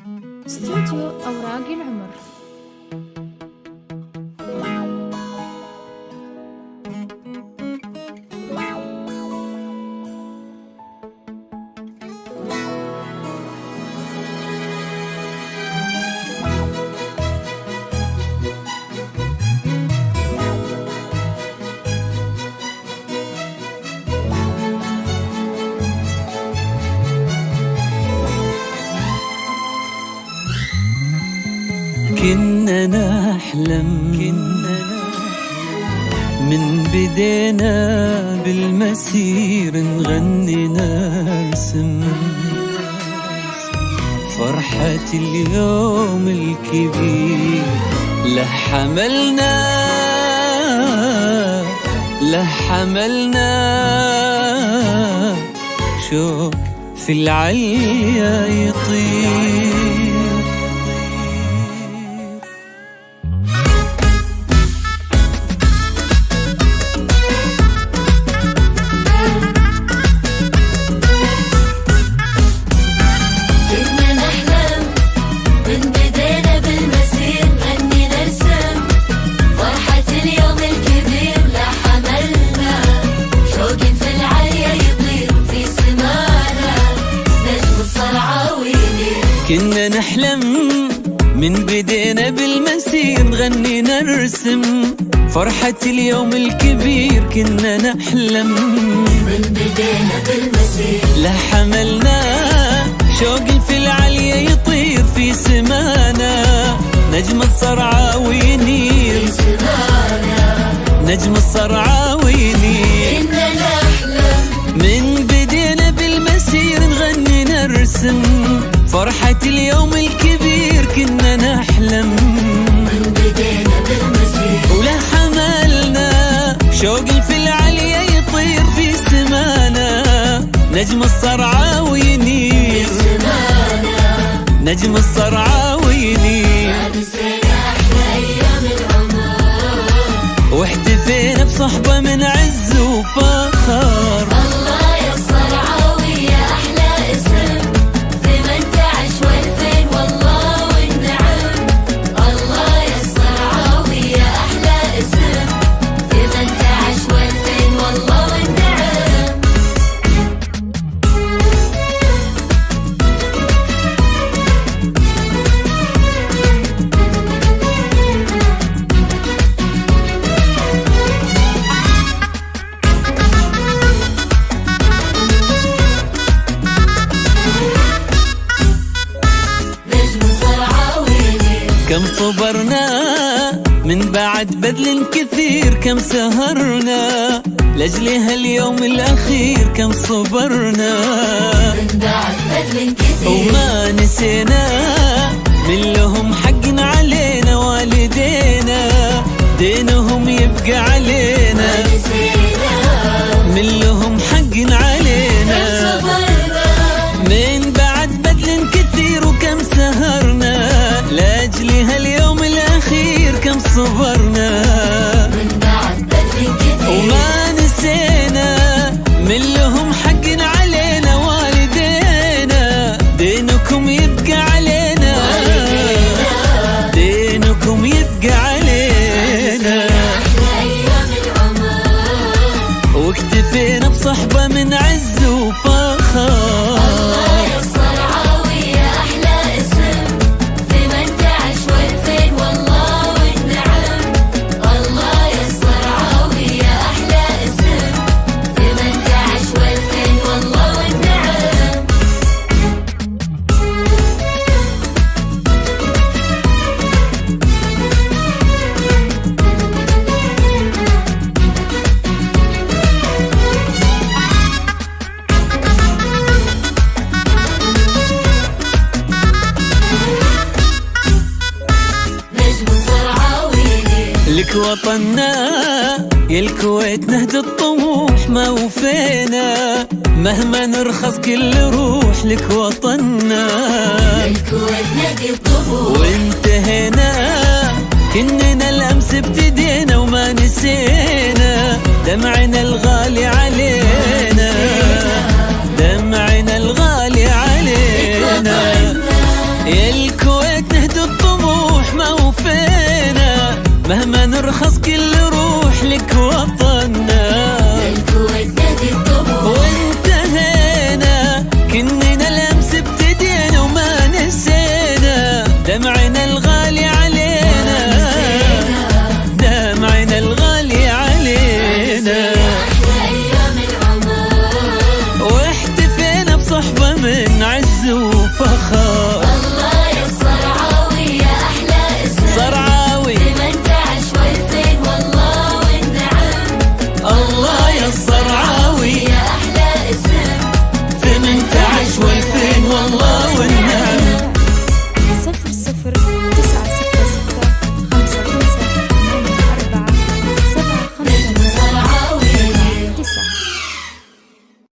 استوديو أوراق العمر. كنا نحلم من بدينا بالمسير نغني نرسم فرحة اليوم الكبير. لحملنا شوق في العليا يطير. كنا نحلم من بدينا بالمسير نغني نرسم فرحة اليوم الكبير. كنا نحلم من بدينا بالمسير لحملنا شوق في العليا يطير في سمانا نجم الصرعى وينير في سمانا نجم الصرعى وينير. كنا نحلم من بدينا بالمسير نغني نرسم فرحة اليوم الكبير. كنا نحلم من بدينا بالمسير ولحملنا شوق في العليا يطير في سمانا نجم الصرعى وينير في سمانا نجم الصرعى وينير. نسينا أحلى أيام العمر واحتفينا بصحبة من عز وفخر. الله يا الصرعاوي يا أحلى اسم في 18 و2000 والله والنعم. الله يا الصرعاوي يا أحلى اسم في 18 و2000 والله والنعم. نجم الصرعاوي كم صبرنا من بعد بذل كثير كم سهرنا لأجل هاليوم الأخير. كم صبرنا من بعد بذل كثير وما نسينا من لهم حق علينا والدينا دينهم يبقى علينا. ما نسينا من لهم حق علينا كم صبرنا من بعد بذل كثير وكم سهرنا لأجل هاليوم الأخير. كم صبرنا من بعد بذل كثير وما نسينا من لهم حق علينا والدينا دينكم يبقى علينا دينكم يبقى علينا. أحلى أيام العمر واكتفينا بصحبة من عز وفخر. الله يا الصرعاوي يا أحلى اسم في 18 و2000 والله والنعم. الله يا الصرعاوي يا أحلى اسم في 18 و2000 والله والنعم. نجم الصرعاوي لك وطننا يا الكويت نهج الطموح ما وفينا مهما نرخص كل روح. لك وطننا الكويت نادي الطموح وانتهينا كننا الأمس ابتدينا وما نسينا دمعنا الغالي علينا دمعنا الغالي علينا. يا الكويت نهدي الطموح ما وفينا، مهما نرخص كل